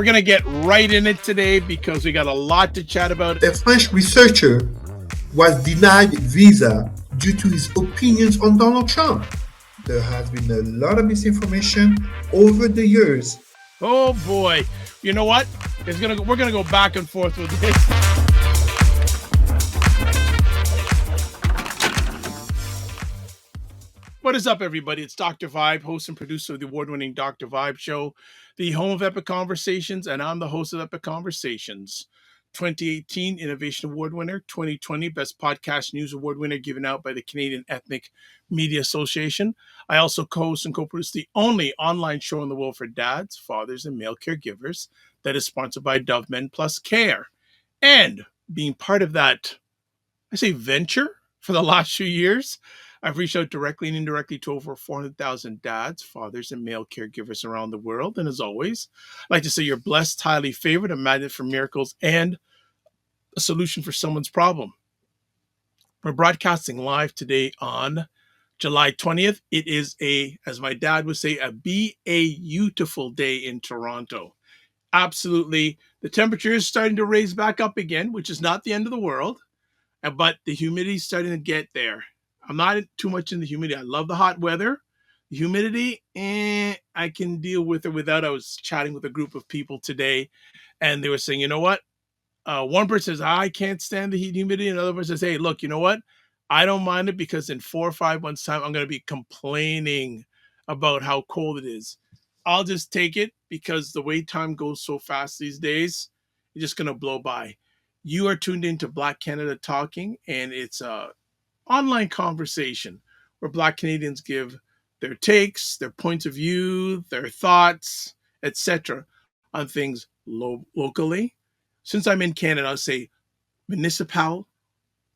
we're going to get right in it today because we got a lot to chat about. A French researcher was denied visa due to his opinions on Donald Trump. There has been a lot of misinformation over the years. Oh boy. You know what? We're going to go back and forth with this. What is up, everybody? It's Dr. Vibe, host and producer of the award-winning Dr. Vibe Show, the home of Epic Conversations, and I'm the host of Epic Conversations. 2018 Innovation Award winner, 2020 Best Podcast News Award winner given out by the Canadian Ethnic Media Association. I also co-host and co-produce the only online show in the world for dads, fathers, and male caregivers that is sponsored by Dove Men Plus Care. And being part of that, I say venture for the last few years, I've reached out directly and indirectly to over 400,000 dads, fathers, and male caregivers around the world. And as always, I'd like to say you're blessed, highly favored, a magnet for miracles, and a solution for someone's problem. We're broadcasting live today on July 20th. It is as my dad would say, a beautiful day in Toronto. Absolutely. The temperature is starting to raise back up again, which is not the end of the world, but the humidity is starting to get there. I'm not too much in the humidity. I love the hot weather. The humidity, I can deal with it without. I was chatting with a group of people today, and they were saying, you know what? One person says, I can't stand the heat and humidity. Another person says, hey, look, you know what? I don't mind it because in 4 or 5 months' time, I'm going to be complaining about how cold it is. I'll just take it because the way time goes so fast these days, it's just going to blow by. You are tuned into Black Canada Talking, and it's online conversation where Black Canadians give their takes, their points of view, their thoughts, etc. on things locally. Since I'm in Canada, I'll say municipal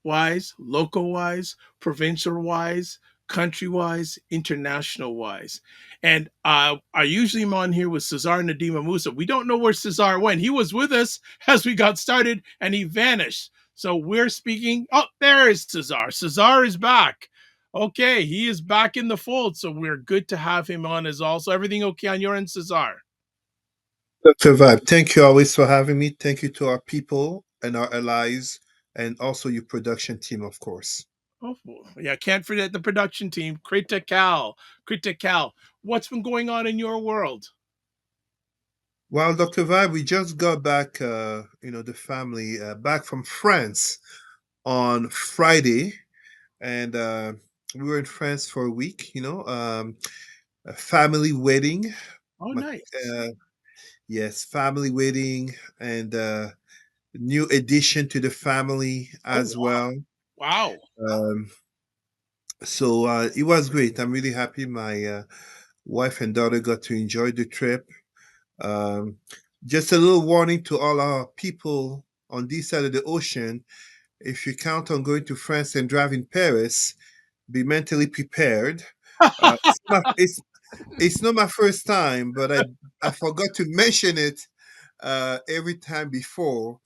wise, local wise, provincial wise, country wise, international wise. And I usually am on here with Cesar Ndema-Moussa. We don't know where Cesar went. He was with us as we got started and he vanished. So we're speaking. Oh, there is Cesar. Cesar is back. Okay, he is back in the fold. So we're good to have him on as also. Everything okay on your end, Cesar? Dr. Vibe, thank you always for having me. Thank you to our people and our allies, and also your production team, of course. Oh, yeah, can't forget the production team. Critical. What's been going on in your world? Well, Dr. Vibe, we just got back, the family back from France on Friday, and we were in France for a week, a family wedding. Oh, My, nice. yes, family wedding, and new addition to the family Oh, as wow. well. Wow. Um, so it was great. I'm really happy my wife and daughter got to enjoy the trip. Um, just a little warning to all our people on this side of the ocean. If you count on going to France and drive in Paris, be mentally prepared. It's not my first time, but I forgot to mention it every time before,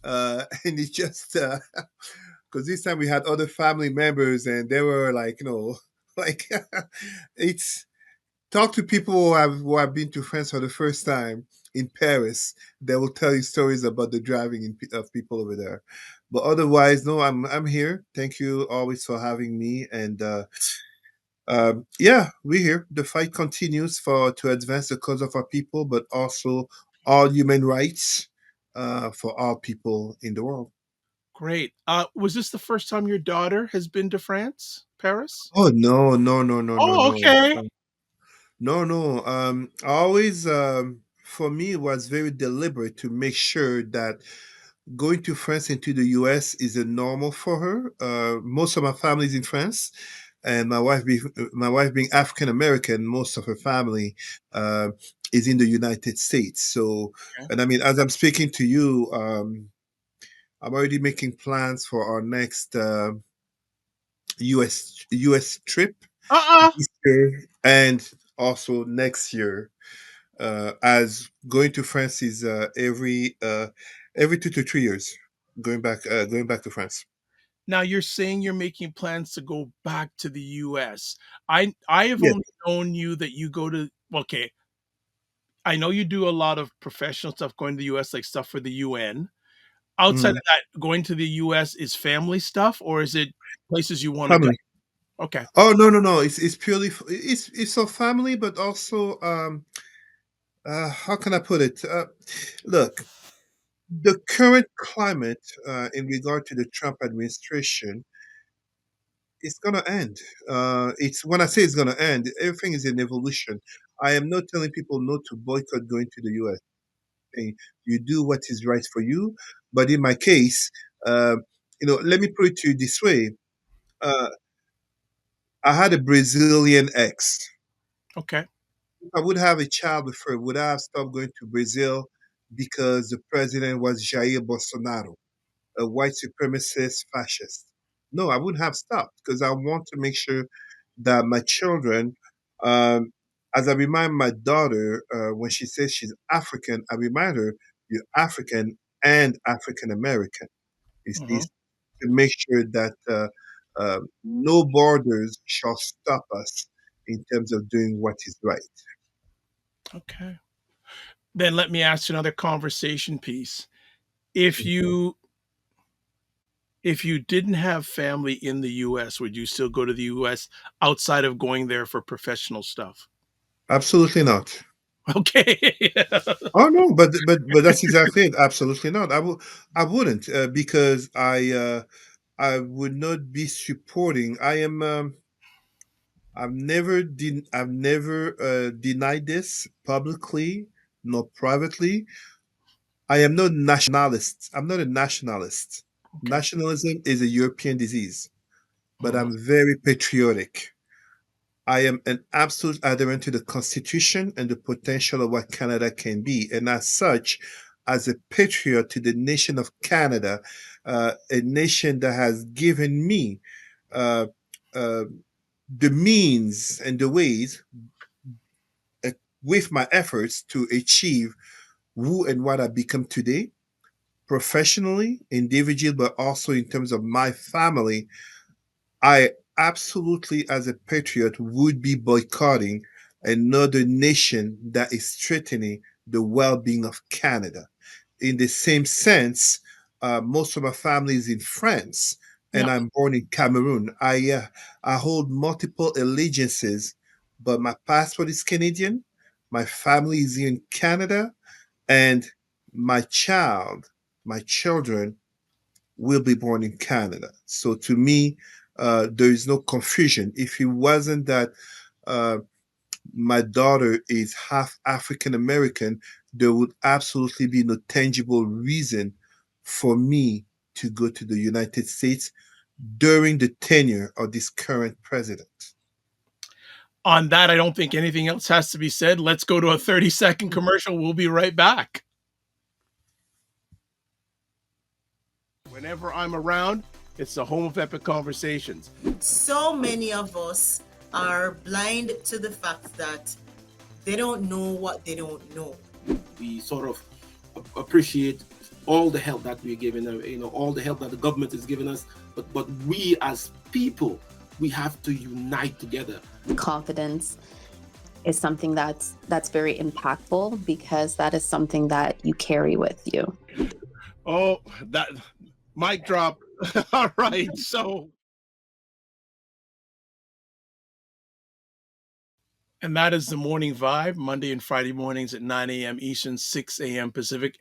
and it's just because this time we had other family members and they were like, like it's talk to people who have been to France for the first time in Paris. They will tell you stories about the driving of people over there. But otherwise, no, I'm here. Thank you always for having me. And yeah, we're here. The fight continues to advance the cause of our people, but also all human rights for all people in the world. Great. Was this the first time your daughter has been to France, Paris? Oh no, no, no, no, no, Oh, no. okay. No, no. Always, for me, it was very deliberate to make sure that going to France and to the US is a normal for her. Most of my family is in France, and my wife being African American, most of her family uh, is in the United States. So, Okay. and I mean, as I'm speaking to you, I'm already making plans for our next US trip Uh-uh. this year and also next year. As going to France is every 2 to 3 years, going back to France. Now you're saying you're making plans to go back to the US. I have Yes. only known you that you go to okay. I know you do a lot of professional stuff going to the US, like stuff for the UN. Outside of Mm, that, going to the US is family stuff, or is it places you wanna go? family. Okay, Oh, no, no, no. It's purely it's for family, but also how can I put it? Look, the current climate in regard to the Trump administration, it's gonna end. It's when I say it's gonna end, everything is in evolution. I am not telling people not to boycott going to the US. You do what is right for you. But in my case, uh, let me put it to you this way. Uh, I had a Brazilian ex. okay. If I would have a child with her, would I have stopped going to Brazil because the president was Jair Bolsonaro, a white supremacist fascist? No, I wouldn't have stopped because I want to make sure that my children, um, as I remind my daughter when she says she's African, I remind her you're African and African American. You see, Mhm, to make sure that no borders shall stop us in terms of doing what is right. okay. Then let me ask you another conversation piece. If you if you didn't have family in the US, would you still go to the US outside of going there for professional stuff? Absolutely not. Okay. Oh no, but that's exactly it. Absolutely not. I wouldn't because I would not be supporting. I've never denied this publicly nor privately. I am not nationalist. I'm not a nationalist. Okay. Nationalism is a European disease, but Mhm. I'm very patriotic. I am an absolute adherent to the Constitution and the potential of what Canada can be. And as such, as a patriot to the nation of Canada, a nation that has given me uh, uh, the means and the ways uh, with my efforts to achieve who and what I become today, professionally, individually, but also in terms of my family, I absolutely, as a patriot, would be boycotting another nation that is threatening the well being of Canada. In the same sense, most of my family is in France, and Yeah. I'm born in Cameroon. I hold multiple allegiances, but my passport is Canadian, my family is in Canada, and my my children will be born in Canada. So to me, there is no confusion. If it wasn't that uh, my daughter is half African American, there would absolutely be no tangible reason for me to go to the United States during the tenure of this current president. On that, I don't think anything else has to be said. Let's go to a 30-second commercial. We'll be right back. Whenever I'm around, it's the home of epic conversations. So many of us are blind to the fact that they don't know what they don't know. We sort of appreciate all the help that we're given, all the help that the government is giving us, but we as people, we have to unite together. Confidence is something that's very impactful because that is something that you carry with you. Oh, that mic drop. All right. So, and that is the morning vibe, Monday and Friday mornings at 9 a.m. Eastern, 6 a.m. Pacific.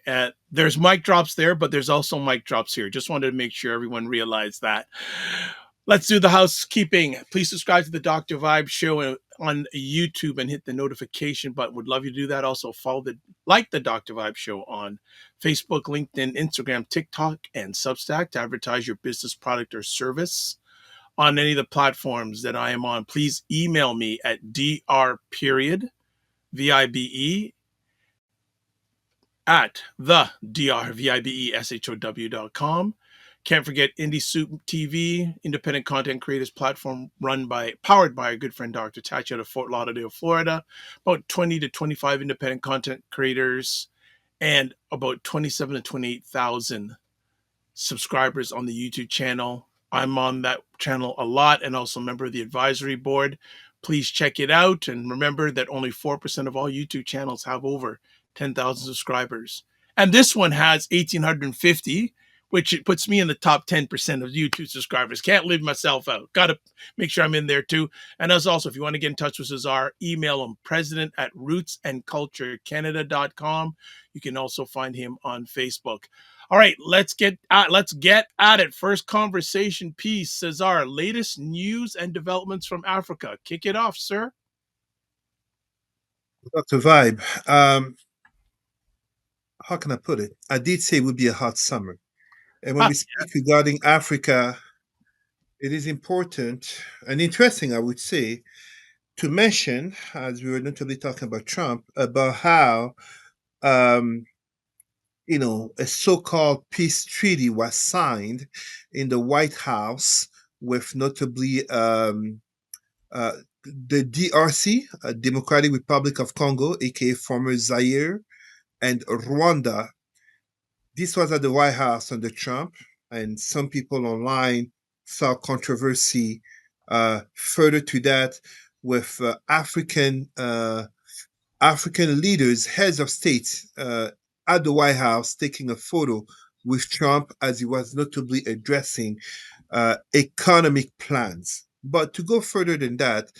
There's mic drops there, but there's also mic drops here. Just wanted to make sure everyone realized that. Let's do the housekeeping. Please subscribe to the Dr. Vibe Show on YouTube and hit the notification button. Would love you to do that. Also, like the Dr. Vibe Show on Facebook, LinkedIn, Instagram, TikTok, and Substack to advertise your business, product, or service on any of the platforms that I am on. Please email me at dr.vibe at the drvibeshow.com. Can't forget Indie Soup TV, independent content creators platform powered by our good friend Dr. Tachi out of Fort Lauderdale, Florida. About 20 to 25 independent content creators and about 27 to 28,000 subscribers on the YouTube channel. I'm on that channel a lot and also a member of the advisory board. Please check it out. And remember that only 4% of all YouTube channels have over 10,000 subscribers. And this one has 1,850, which it puts me in the top 10% of YouTube subscribers. Can't leave myself out. Got to make sure I'm in there too. And as also, if you want to get in touch with Cesar, email him president@rootsandculturecanada.com. You can also find him on Facebook. All right, let's get at it. First conversation piece, Cesar, latest news and developments from Africa. Kick it off, sir. Dr. Vibe, how can I put it? I did say it would be a hot summer. And when we speak regarding Africa, it is important and interesting, I would say, to mention, as we were notably talking about Trump, about how, um, a so-called peace treaty was signed in the White House with notably uh, the DRC, Democratic Republic of Congo, aka former Zaire, and Rwanda. This was at the White House under Trump, and some people online saw controversy further to that with African leaders, heads of state at the White House taking a photo with Trump as he was notably addressing economic plans. But to go further than that,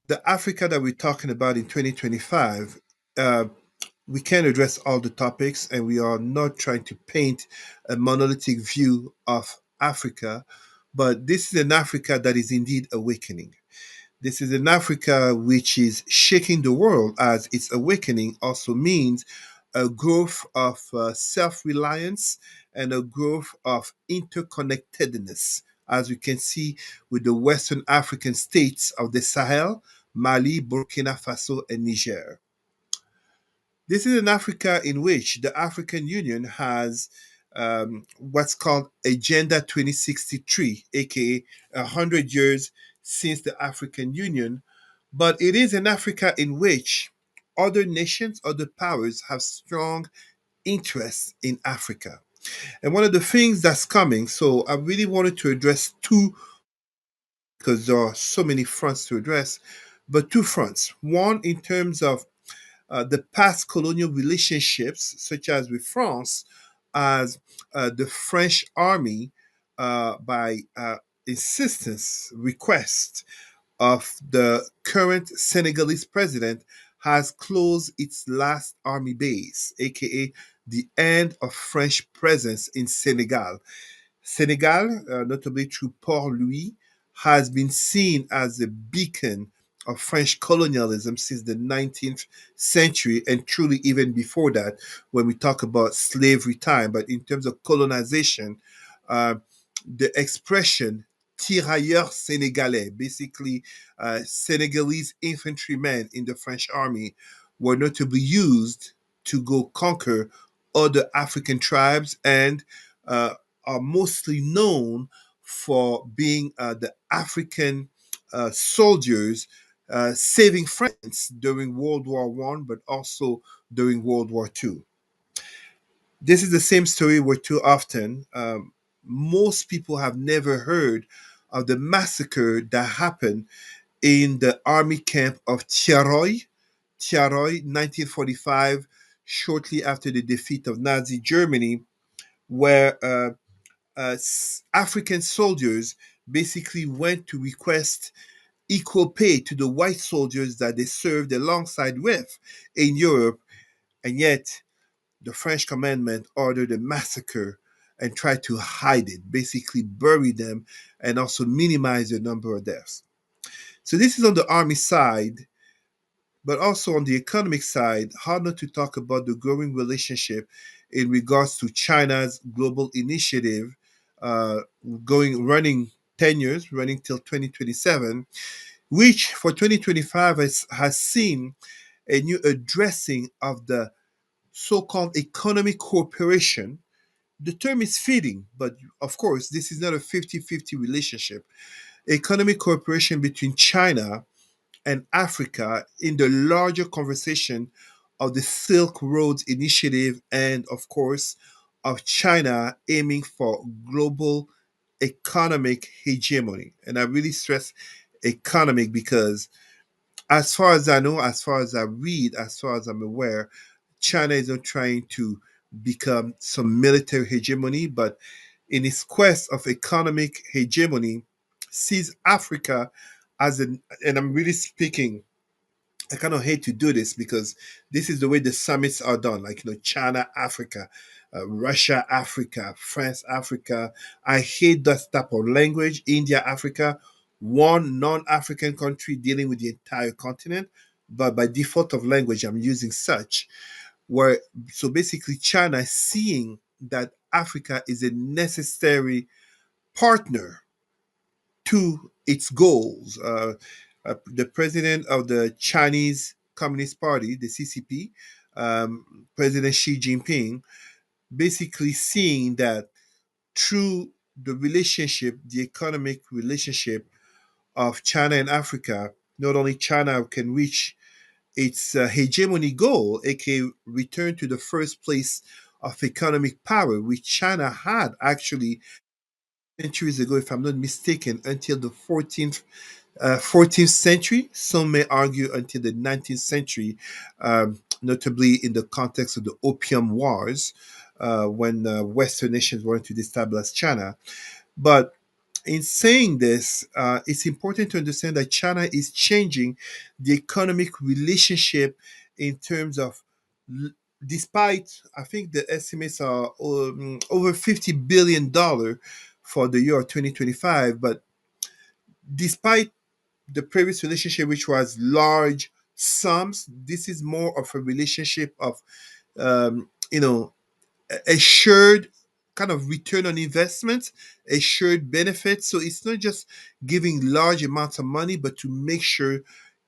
the Africa that we're talking about in 2025, uh, we can't address all the topics, and we are not trying to paint a monolithic view of Africa, but this is an Africa that is indeed awakening. This is an Africa which is shaking the world, as its awakening also means a growth of self reliance and a growth of interconnectedness, as we can see with the Western African states of the Sahel, Mali, Burkina Faso, and Niger. This is an Africa in which the African Union has what's called Agenda 2063, aka 100 years since the African Union. But it is an Africa in which other nations, other powers have strong interests in Africa. And one of the things that's coming, so I really wanted to address two, because there are so many fronts to address, but two fronts. One, in terms of the past colonial relationships, such as with France, as the French army, by insistence, request of the current Senegalese president, has closed its last army base, aka the end of French presence in Senegal. Senegal, notably through Port Louis, has been seen as a beacon of French colonialism since the 19th century, and truly even before that, when we talk about slavery time. But in terms of colonization, uh, the expression tirailleurs sénégalais, basically Senegalese infantrymen in the French army, were notably used to go conquer other African tribes, and are mostly known for being the African soldiers saving France during World War One, but also during World War Two. This is the same story where too often most people have never heard of the massacre that happened in the army camp of Thiaroye, 1945, shortly after the defeat of Nazi Germany, where African soldiers basically went to request equal pay to the white soldiers that they served alongside with in Europe, and yet the French commandment ordered a massacre and tried to hide it, basically bury them, and also minimize the number of deaths. So this is on the army side, but also on the economic side, how not to talk about the growing relationship in regards to China's global initiative, uh, running 10 years, running till 2027, which for 2025 has seen a new addressing of the so-called economic cooperation. The term is fitting, but of course, this is not a 50-50 relationship. Economic cooperation between China and Africa in the larger conversation of the Silk Road Initiative, and, of course, of China aiming for global economic hegemony. And I really stress economic, because as far as I know, as far as I read, as far as I'm aware, China is not trying to become some military hegemony, but in its quest of economic hegemony, sees Africa as an, and I'm really speaking, I kind of hate to do this because this is the way the summits are done. Like, China, Africa, Russia, Africa, France, Africa. I hate that type of language. India, Africa, one non-African country dealing with the entire continent. But by default of language, I'm using such. Where so basically, China is seeing that Africa is a necessary partner to its goals. The president of the Chinese Communist Party, the CCP, President Xi Jinping, basically seeing that through the relationship, the economic relationship of China and Africa, not only China can reach its hegemony goal, aka return to the first place of economic power, which China had actually centuries ago, if I'm not mistaken, until the 14th century. Some may argue until the 19th century, notably in the context of the Opium Wars, when Western nations wanted to destabilize China. But in saying this, it's important to understand that China is changing the economic relationship in terms of, despite, I think the estimates are over $50 billion for the year 2025, but despite the previous relationship, which was large sums, this is more of a relationship of, um, you know, assured kind of return on investment, assured benefits. So it's not just giving large amounts of money, but to make sure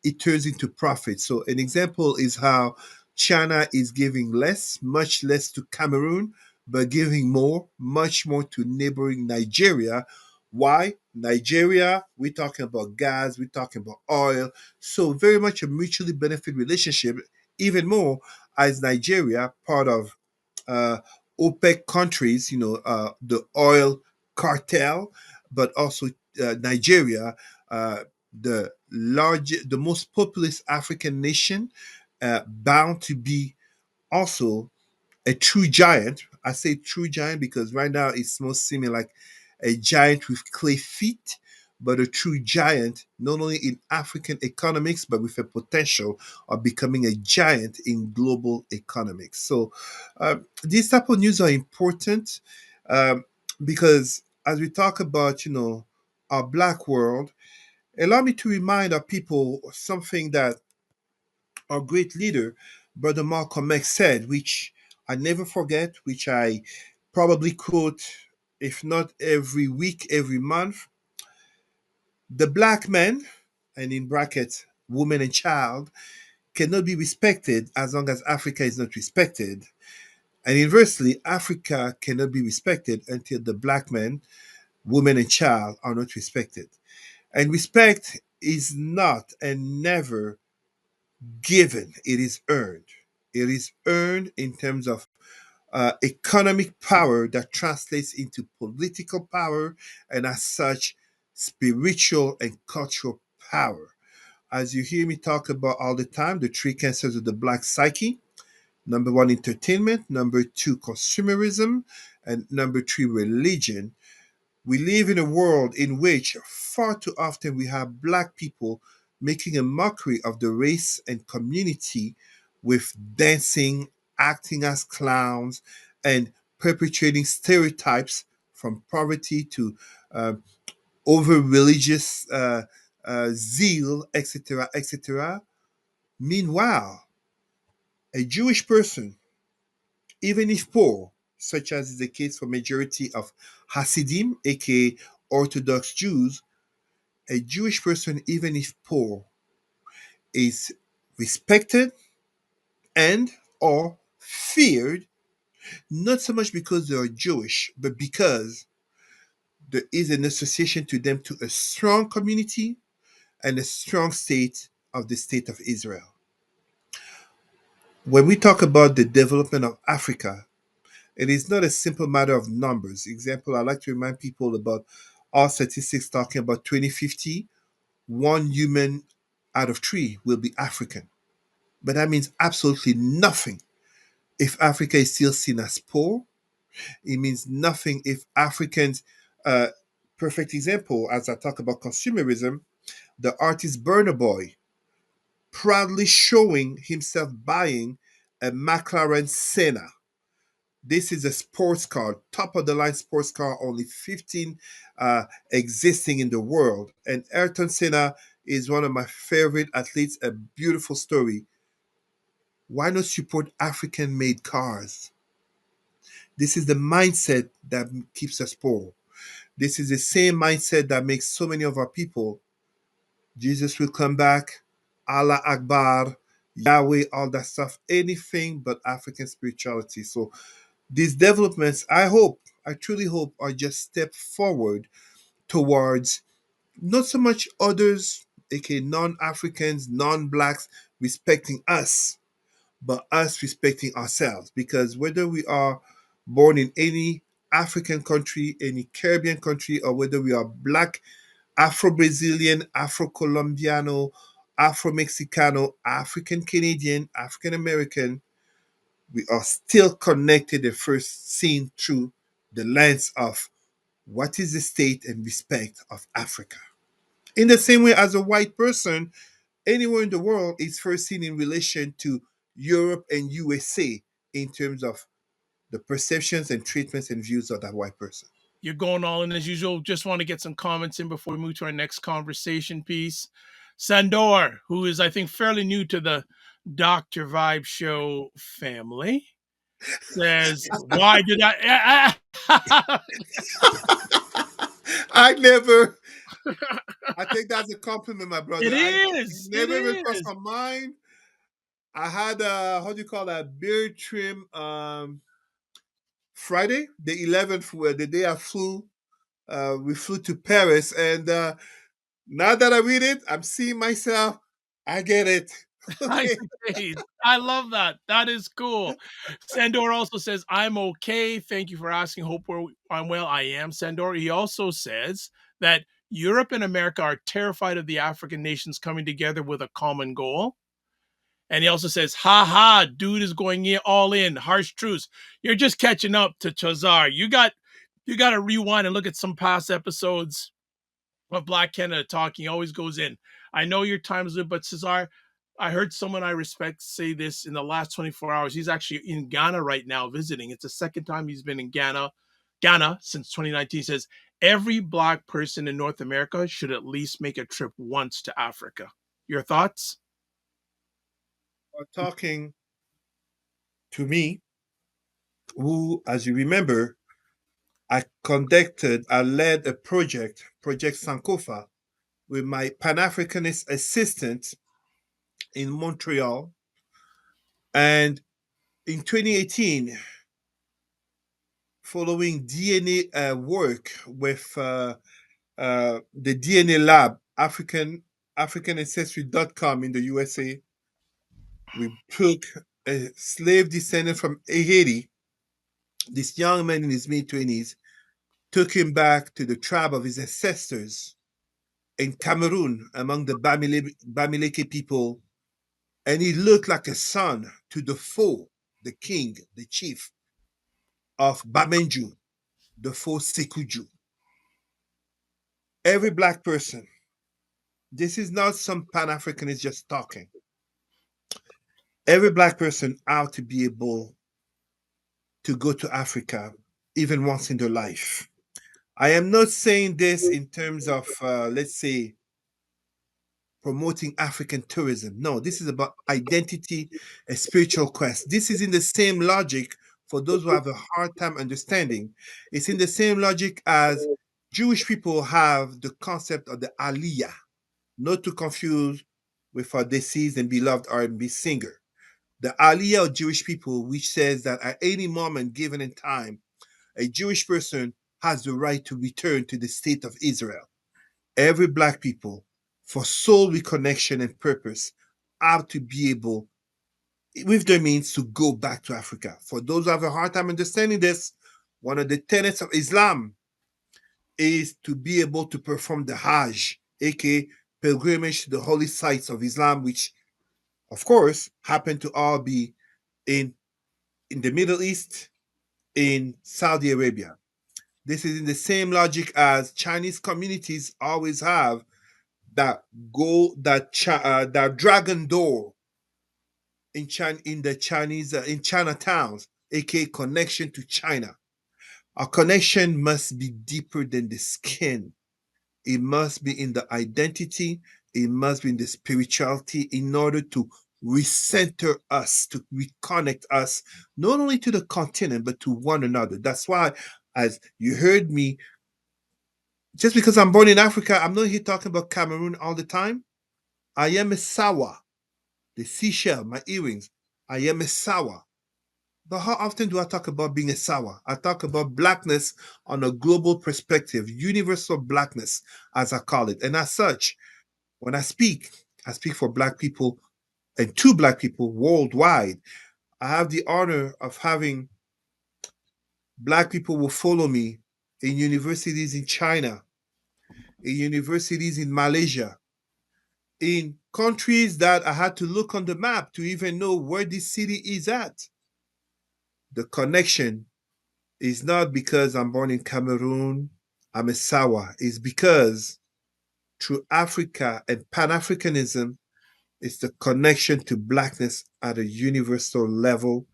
it turns into profit. So an example is how China is giving less, much less to Cameroon, but giving more, much more to neighboring Nigeria. Why? Nigeria, we're talking about gas, we're talking about oil. So very much a mutually benefit relationship, even more as Nigeria, part of uh, OPEC countries, the oil cartel, but also Nigeria, the most populous African nation, bound to be also a true giant. I say true giant because right now it's most seeming like a giant with clay feet, but a true giant, not only in African economics, but with a potential of becoming a giant in global economics. So these type of news are important, um, because as we talk about, our black world, allow me to remind our people something that our great leader, Brother Malcolm X, said, which I never forget, which I probably quote, if not every week, every month. The black man, and in brackets, woman and child, cannot be respected as long as Africa is not respected. And inversely, Africa cannot be respected until the black man, woman, and child are not respected. And respect is not and never given, it is earned. It is earned in terms of economic power that translates into political power, and as such, spiritual and cultural power. As you hear me talk about all the time, the three cancers of the black psyche: number one, entertainment; number two, consumerism; and number three, religion. We live in a world in which far too often we have black people making a mockery of the race and community with dancing, acting as clowns, and perpetrating stereotypes from poverty to uh, over religious zeal, etc., etc. Meanwhile, a Jewish person, even if poor, such as is the case for majority of Hasidim, aka Orthodox Jews, a Jewish person, even if poor, is respected and or feared, not so much because they are Jewish, but because there is an association to them to a strong community and a strong state of the state of Israel. When we talk about the development of Africa, it is not a simple matter of numbers. Example, I like to remind people about all statistics talking about 2050. one human out of three will be African. But that means absolutely nothing if Africa is still seen as poor. It means nothing if Africans, uh, perfect example, as I talk about consumerism, the artist Burna Boy proudly showing himself buying a McLaren Senna. This is a sports car, top of the line sports car, only 15 existing in the world. And Ayrton Senna is one of my favorite athletes, a beautiful story. Why not support African made cars? This is the mindset that keeps us poor. This is the same mindset that makes so many of our people, Jesus will come back, Allah Akbar, Yahweh, all that stuff, anything but African spirituality. So these developments, I truly hope, are just step forward towards not so much others, aka non-Africans, non-blacks, respecting us, but us respecting ourselves. Because whether we are born in any African country, any Caribbean country, or whether we are black, Afro Brazilian, Afro Colombiano, Afro Mexicano, African Canadian, African American, we are still connected and first seen through the lens of what is the state and respect of Africa. In the same way as a white person, anywhere in the world is first seen in relation to Europe and USA in terms of the perceptions and treatments and views of that white person. You're going all in as usual. Just want to get some comments in before we move to our next conversation piece. Sandor, who is, I think, fairly new to the Dr. Vibe Show family, says, why did I? I never, I think that's a compliment, my brother. It It is. It never even crossed is. my mind. I had how do you call that, beard trim Friday, the 11th, where the day I flew. We flew to Paris, and now that I read it, I'm seeing myself. I get it. Nice Okay. face. I love that. That is cool. Sandor also says, I'm okay. Thank you for asking. Hope I'm well. I am, Sandor. He also says that Europe and America are terrified of the African nations coming together with a common goal. And he also says, ha ha, dude is going in, all in. Harsh truths. You're just catching up to Cesar. You got to rewind and look at some past episodes of Black Canada Talking. He always goes in. I know your time's limited, but Cesar, I heard someone I respect say this in the last 24 hours. He's actually in Ghana right now visiting. It's the second time he's been in Ghana since 2019. He says every Black person in North America should at least make a trip once to Africa. Your thoughts? Are talking to me, who, as you remember, I led a project, Project Sankofa, with my Pan Africanist assistant in Montreal. And in 2018, following DNA work with the DNA lab, AfricanAncestry.com in the USA, we took a slave descendant from Haiti, this young man in his mid 20s, took him back to the tribe of his ancestors in Cameroon among the Bamileke people, and he looked like a son to the foe, the king, the chief of Bamenju, the foe Sekuju. Every Black person, this is not some Pan Africanist just talking. Every Black person ought to be able to go to Africa even once in their life. I am not saying this in terms of, let's say, promoting African tourism. No, this is about identity, a spiritual quest. This is in the same logic for those who have a hard time understanding. It's in the same logic as Jewish people have the concept of the Aliyah, not to confuse with our deceased and beloved R&B singer. The Aliyah of Jewish people, which says that at any moment given in time, a Jewish person has the right to return to the state of Israel. Every Black people, for soul reconnection and purpose, have to be able, with their means, to go back to Africa. For those who have a hard time understanding this, one of the tenets of Islam is to be able to perform the Hajj, aka pilgrimage to the holy sites of Islam, which, of course, happen to all be in, in the Middle East, in Saudi Arabia. This is in the same logic as Chinese communities always have that that dragon door in China, in the Chinese in Chinatowns, aka connection to China. Our connection must be deeper than the skin. It must be in the identity, it must be in the spirituality in order to recenter us, to reconnect us, not only to the continent, but to one another. That's why, as you heard me, just because I'm born in Africa, I'm not here talking about Cameroon all the time. I am a Sawa, the seashell, my earrings. I am a Sawa. But how often do I talk about being a Sawa? I talk about blackness on a global perspective, universal blackness, as I call it. And as such, when I speak for black people and to black people worldwide. I have the honor of having black people will follow me in universities in China, in universities in Malaysia, in countries that I had to look on the map to even know where this city is at. The connection is not because I'm born in Cameroon, I'm a Sawa. It's because through Africa and Pan Africanism, it's the connection to blackness at a universal level.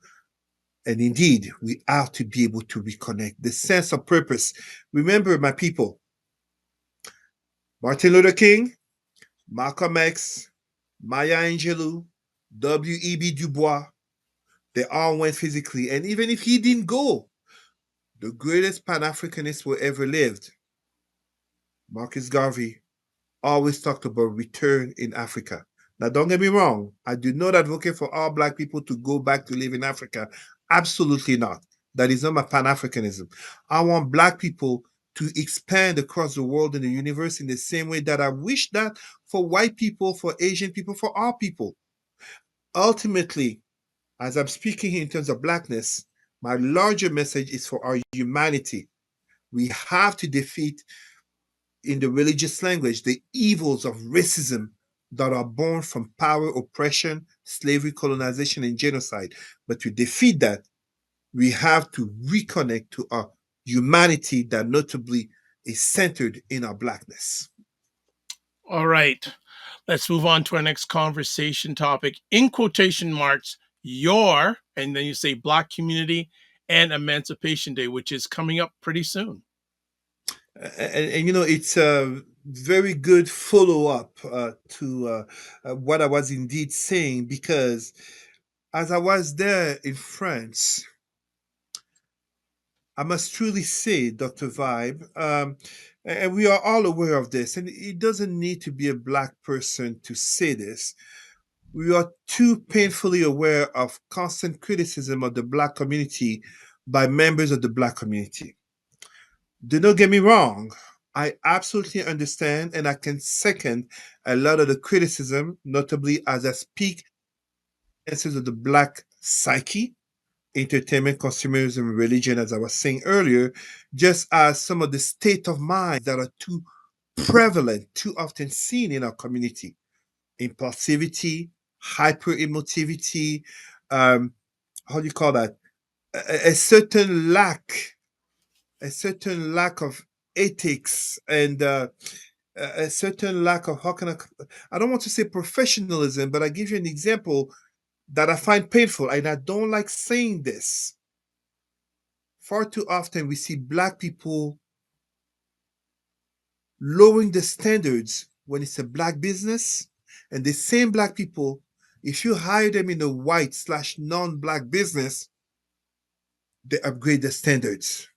And indeed, we have to be able to reconnect the sense of purpose. Remember, my people, Martin Luther King, Malcolm X, Maya Angelou, W.E.B. Du Bois, they all went physically. And even if he didn't go, the greatest Pan Africanist who ever lived, Marcus Garvey, always talked about return in Africa. Now, don't get me wrong. I do not advocate for all black people to go back to live in Africa. Absolutely not. That is not my Pan-Africanism. I want black people to expand across the world and the universe in the same way that I wish that for white people, for Asian people, for all people. Ultimately, as I'm speaking here in terms of blackness, my larger message is for our humanity. We have to defeat, in the religious language, the evils of racism that are born from power, oppression, slavery, colonization, and genocide. But to defeat that, we have to reconnect to our humanity that notably is centered in our blackness. All right. Let's move on to our next conversation topic. In quotation marks, your, and then you say Black community and Emancipation Day, which is coming up pretty soon. And you know, it's a very good follow up to what I was indeed saying, because as I was there in France, I must truly say, Dr. Vibe, and we are all aware of this, and it doesn't need to be a black person to say this. We are too painfully aware of constant criticism of the black community by members of the black community. Do not get me wrong. I absolutely understand and I can second a lot of the criticism, notably as I speak of the black psyche, entertainment, consumerism, religion, as I was saying earlier, just as some of the state of mind that are too prevalent, too often seen in our community. Impulsivity, hyper emotivity, how do you call that? A certain lack, a certain lack of ethics and a certain lack of, how can I don't want to say professionalism, but I give you an example that I find painful, and I don't like saying this. Far too often we see black people lowering the standards when it's a black business, and the same black people, if you hire them in a white slash non-black business, they upgrade the standards.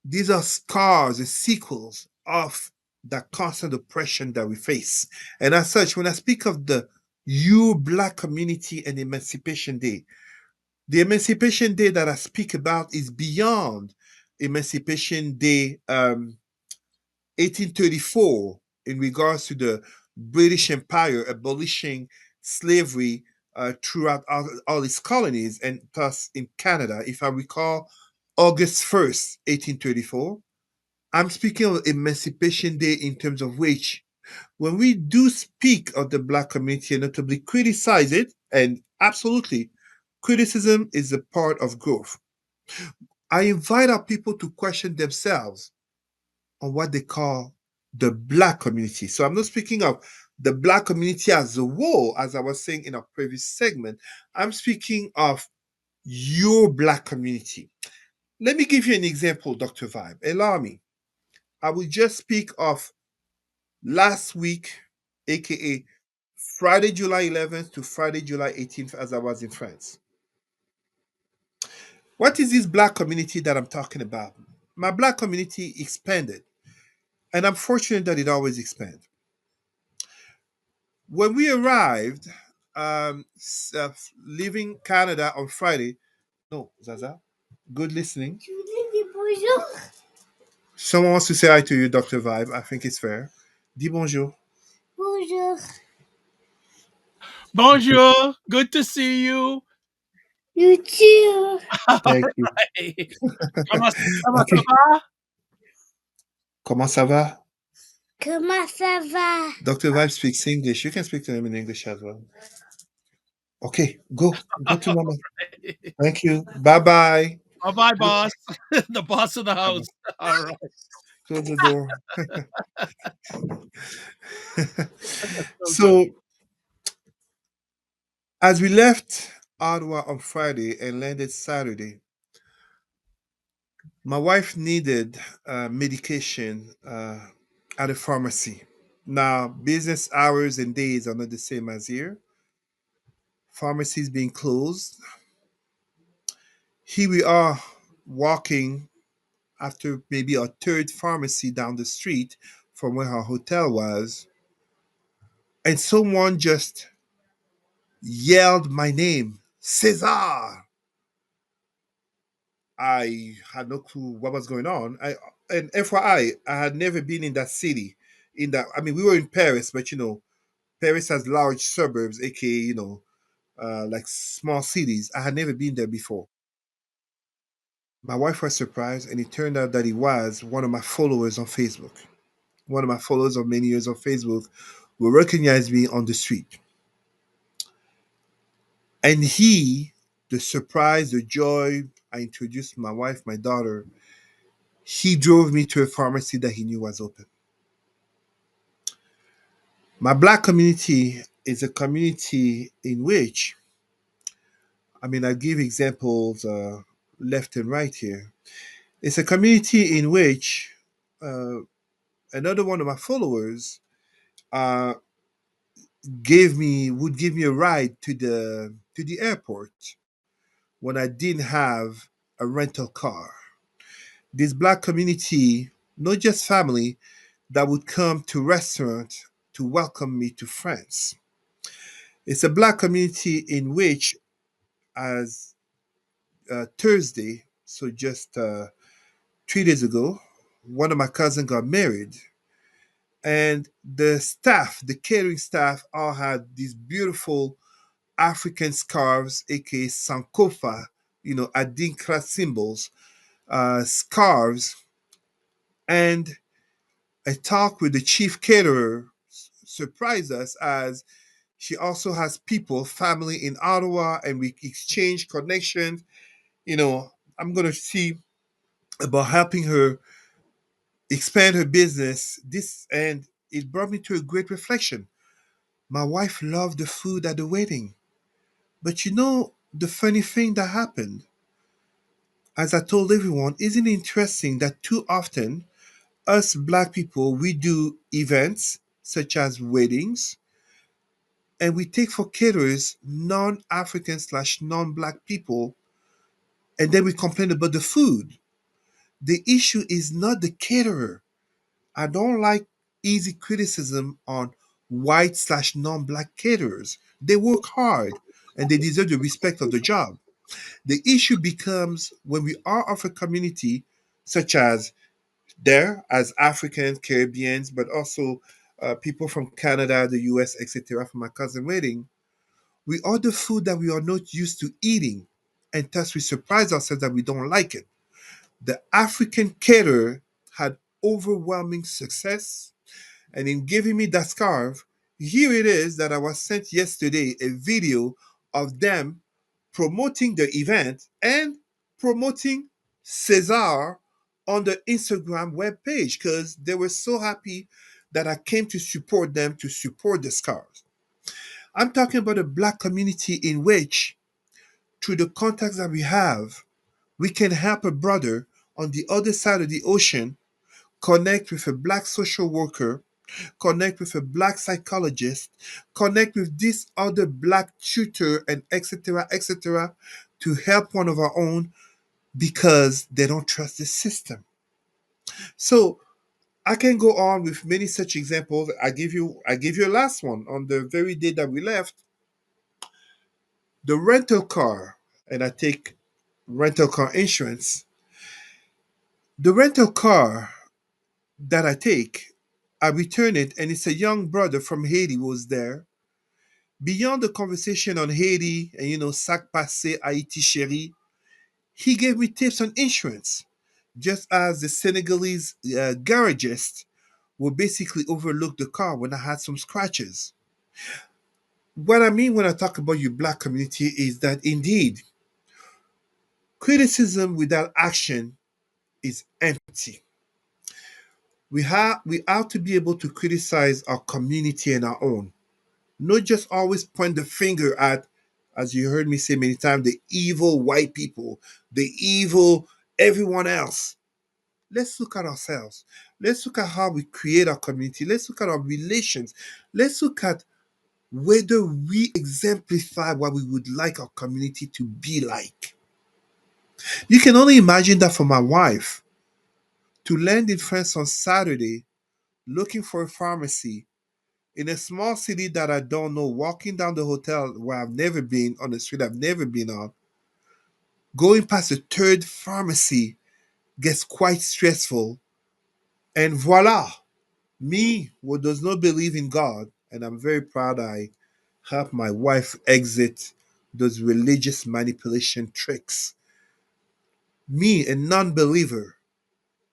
These are scars and sequels of the constant oppression that we face. And as such, when I speak of the you black community and Emancipation Day, the Emancipation Day that I speak about is beyond Emancipation Day 1834 in regards to the British Empire abolishing slavery throughout all its colonies, and thus in Canada. If I recall, August 1st, 1834. I'm speaking of Emancipation Day in terms of which when we do speak of the Black community and notably criticize it, and absolutely, criticism is a part of growth. I invite our people to question themselves on what they call the Black community. So I'm not speaking of the Black community as a whole, as I was saying in our previous segment. I'm speaking of your Black community. Let me give you an example, Dr. Vibe. Allow me. I will just speak of last week, aka Friday, July 11th to Friday, July 18th, as I was in France. What is this Black community that I'm talking about? My Black community expanded, and I'm fortunate that it always expands. When we arrived, leaving Canada on Friday, no, Zaza, good listening. Someone wants to say hi to you, Dr. Vibe. I think it's fair. Dis bonjour. Bonjour. Bonjour. Good to see you. You too. All Thank you. right. Comment ça Okay. va? Comment ça va? Comment ça va? Dr. Vibe speaks English. You can speak to him in English as well. Okay, go. Go to mama. Thank you. Bye bye. Bye-bye, boss. The boss of the house. All right. Close the door. So good. So, as we left Ottawa on Friday and landed Saturday, my wife needed medication at a pharmacy. Now, business hours and days are not the same as here. Pharmacies being closed. Here we are walking after maybe a third pharmacy down the street from where our hotel was, and someone just yelled my name, Cesar. I had no clue what was going on. And FYI, I had never been in that city. In that, I mean, we were in Paris, but Paris has large suburbs, aka like small cities. I had never been there before. My wife was surprised, and it turned out that he was one of my followers on Facebook. One of my followers of many years on Facebook who recognized me on the street. And the surprise, the joy, I introduced my wife, my daughter, he drove me to a pharmacy that he knew was open. My Black community is a community in which, I mean, I give examples left and right here. It's a community in which uh, another one of my followers uh, would give me a ride to the airport when I didn't have a rental car. This Black community, not just family, that would come to restaurant to welcome me to France. It's a Black community in which, as Thursday, so just 3 days ago, one of my cousins got married, and the staff, the catering staff, all had these beautiful African scarves, aka sankofa, Adinkra symbols, scarves, and a talk with the chief caterer surprised us as she also has people, family in Ottawa, and we exchange connections. I'm going to see about helping her expand her business. And it brought me to a great reflection. My wife loved the food at the wedding. But the funny thing that happened, as I told everyone, isn't it interesting that too often us Black people, we do events such as weddings, and we take for caterers non-African slash non-Black people, and then we complain about the food. The issue is not the caterer. I don't like easy criticism on white slash non-Black caterers. They work hard and they deserve the respect of the job. The issue becomes when we are of a community such as there as Africans, Caribbeans, but also people from Canada, the US, etc., from my cousin wedding, we order food that we are not used to eating, and thus we surprise ourselves that we don't like it. The African caterer had overwhelming success, And in giving me that scarf, here it is that I was sent yesterday a video of them promoting the event and promoting Cesar on the Instagram webpage because they were so happy that I came to support them to support the scarves. I'm talking about a black community in which, through the contacts that we have, we can help a brother on the other side of the ocean connect with a black social worker, connect with a black psychologist, connect with this other black tutor, and etc., etc., to help one of our own because they don't trust the system. So I can go on with many such examples. I give you a last one. On the very day that we left, the rental car, and I take rental car insurance. The rental car that I take, I return it, and it's a young brother from Haiti who was there. Beyond the conversation on Haiti and sac passé, Haiti chérie, he gave me tips on insurance, just as the Senegalese garagist would basically overlook the car when I had some scratches. What I mean when I talk about your black community is that indeed, criticism without action is empty. We have to be able to criticize our community and our own, not just always point the finger at, as you heard me say many times, the evil white people, the evil everyone else. Let's look at ourselves. Let's look at how we create our community. Let's look at our relations. Let's look at whether we exemplify what we would like our community to be like. You can only imagine that for my wife to land in France on Saturday looking for a pharmacy in a small city that I don't know, walking down the hotel where I've never been, on the street I've never been on, going past the third pharmacy gets quite stressful. And voila, me who does not believe in God, and I'm very proud I helped my wife exit those religious manipulation tricks. Me, a non believer,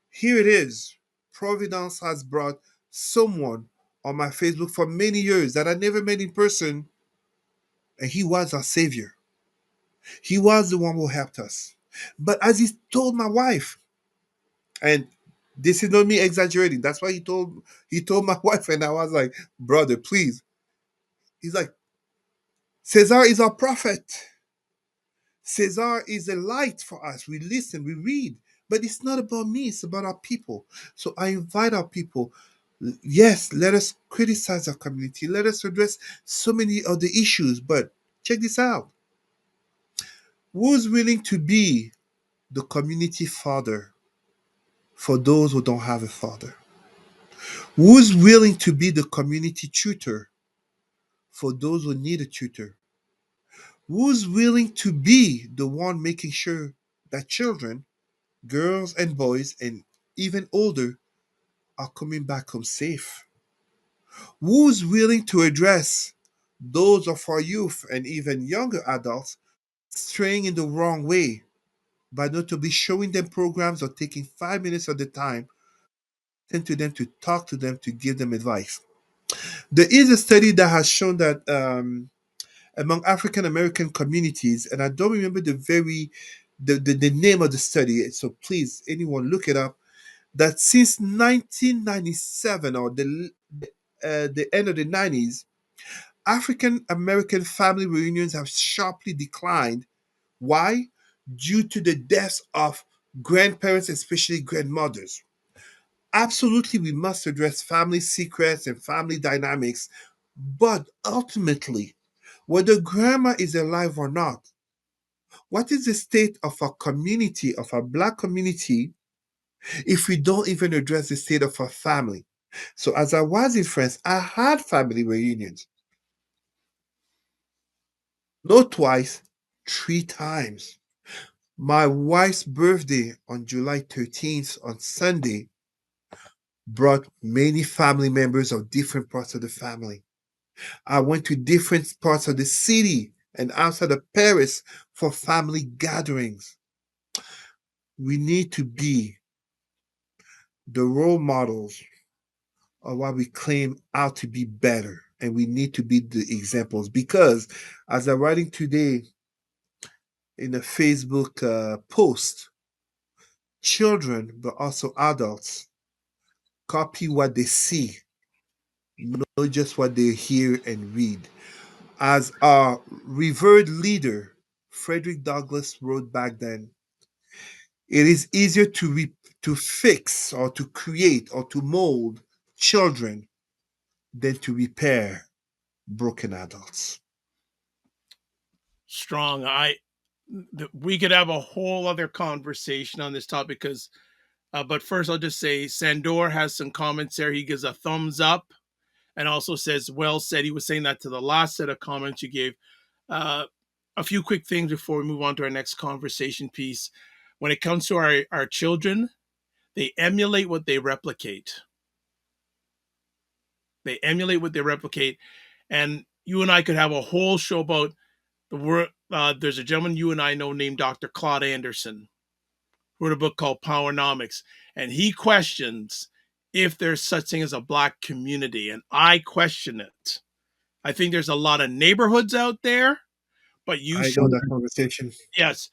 here it is. Providence has brought someone on my Facebook for many years that I never met in person, and he was our savior. He was the one who helped us. But as he told my wife, and this is not me exaggerating, that's why he told my wife, and I was like, brother, please. He's like, Cesar is our prophet. Cesar is a light for us. We listen, we read. But it's not about me, it's about our people. So I invite our people. Yes, let us criticize our community. Let us address so many of the issues. But check this out. Who's willing to be the community father for those who don't have a father? Who's willing to be the community tutor for those who need a tutor? Who's willing to be the one making sure that children, girls and boys, and even older, are coming back home safe? Who's willing to address those of our youth and even younger adults straying in the wrong way by notably showing them programs or taking 5 minutes of the time to them, to talk to them, to give them advice? There is a study that has shown that among African American communities, and I don't remember the name of the study, so please, anyone look it up, that since 1997 or the end of the 90s, African American family reunions have sharply declined. Why? Due to the deaths of grandparents, especially grandmothers. Absolutely, we must address family secrets and family dynamics, but ultimately, whether grandma is alive or not, what is the state of our community, of our black community, if we don't even address the state of our family? So, as I was in France, I had family reunions, not twice, three times. My wife's birthday on July 13th, on Sunday, brought many family members of different parts of the family. I went to different parts of the city and outside of Paris for family gatherings. We need to be the role models or what we claim out to be better. And we need to be the examples because, as I'm writing today in a Facebook post, children, but also adults, copy what they see, not just what they hear and read. As our revered leader, Frederick Douglass, wrote back then, it is easier to fix or to create or to mold children than to repair broken adults. Strong. We could have a whole other conversation on this topic because, but first I'll just say Sandor has some comments there. He gives a thumbs up and also says, well said. He was saying that to the last set of comments you gave. Uh, a few quick things before we move on to our next conversation piece. When it comes to our children, they emulate what they replicate. They emulate what they replicate. And you and I could have a whole show about the word. There's a gentleman you and I know named Dr. Claude Anderson, who wrote a book called Powernomics. And he questions if there's such thing as a Black community. And I question it. I think there's a lot of neighborhoods out there, but you I should, know that conversation. yes,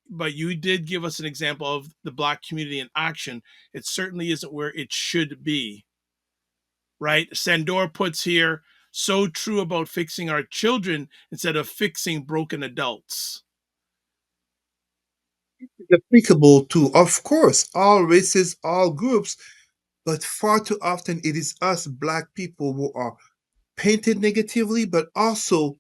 but you did give us an example of the Black community in action. It certainly isn't where it should be, right? Sandor puts here, so true about fixing our children instead of fixing broken adults. It's applicable to, of course, all races, all groups, but far too often it is us Black people who are painted negatively, but also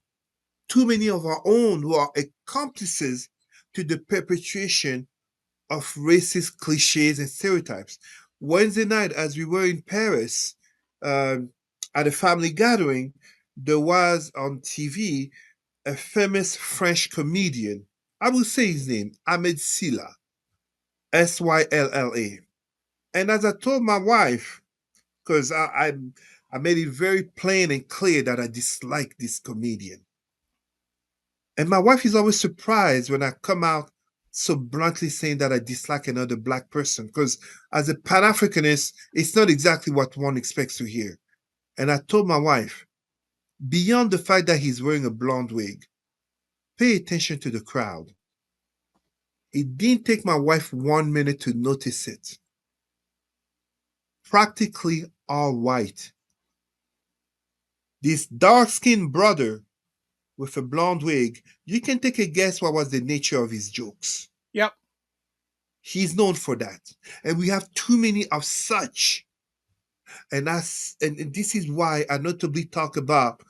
too many of our own who are accomplices to the perpetration of racist cliches and stereotypes. Wednesday night, as we were in Paris um, at a family gathering, there was on TV a famous French comedian. I will say his name, Ahmed Silla, Sylla. And as I told my wife, because I made it very plain and clear that I dislike this comedian. And my wife is always surprised when I come out so bluntly saying that I dislike another Black person. Because as a Pan Africanist, it's not exactly what one expects to hear. And I told my wife, beyond the fact that he's wearing a blonde wig, pay attention to the crowd. It didn't take my wife 1 minute to notice it. Practically all white. This dark skinned brother with a blonde wig, you can take a guess what was the nature of his jokes. Yep. He's known for that. And we have too many of such. And this is why I notably talk about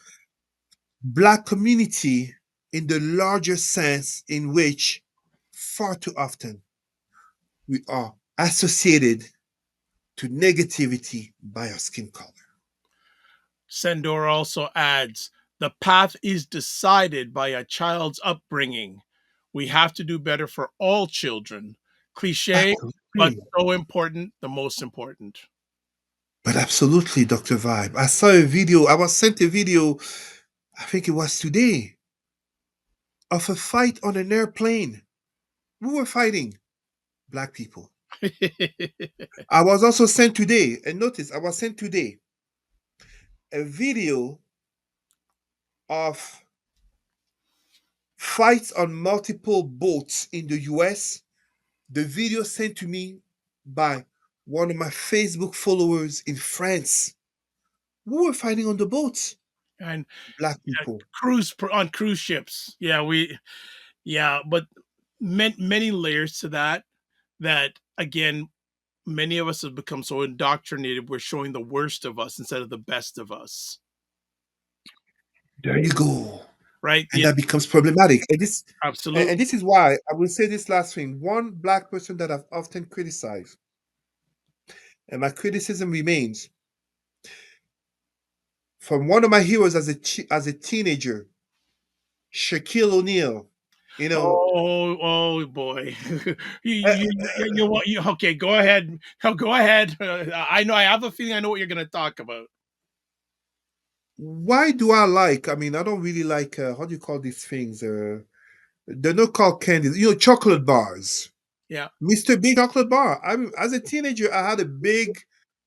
Black community in the larger sense in which far too often we are associated to negativity by our skin color. Sandor also adds, the path is decided by a child's upbringing. We have to do better for all children. Cliche, but Absolutely. so important, the most important. But absolutely, Dr. Vibe. I saw a video, I was sent a video, I think it was today, of a fight on an airplane. Who were fighting? Black people. I was also sent today, and notice I was sent today a video of fights on multiple boats in the US. The video sent to me by one of my Facebook followers in France. Who were fighting on the boats? And Black yeah, people. on cruise ships. But many layers to that. That again, many of us have become so indoctrinated. We're showing the worst of us instead of the best of us. There you go. Right? And Yeah, that becomes problematic. absolutely. And this is why I will say this last thing. One Black person that I've often criticized, and my criticism remains from one of my heroes as a teenager, Shaquille O'Neal. You know, Oh boy. uh, Okay, go ahead. Oh, go ahead. I know, I have a feeling I know what you're going to talk about. why do I like? I mean, I don't really like. How do you call these things? They're not called candies. You know, chocolate bars. Yeah. Mr. Big chocolate bar. As a teenager, I had a big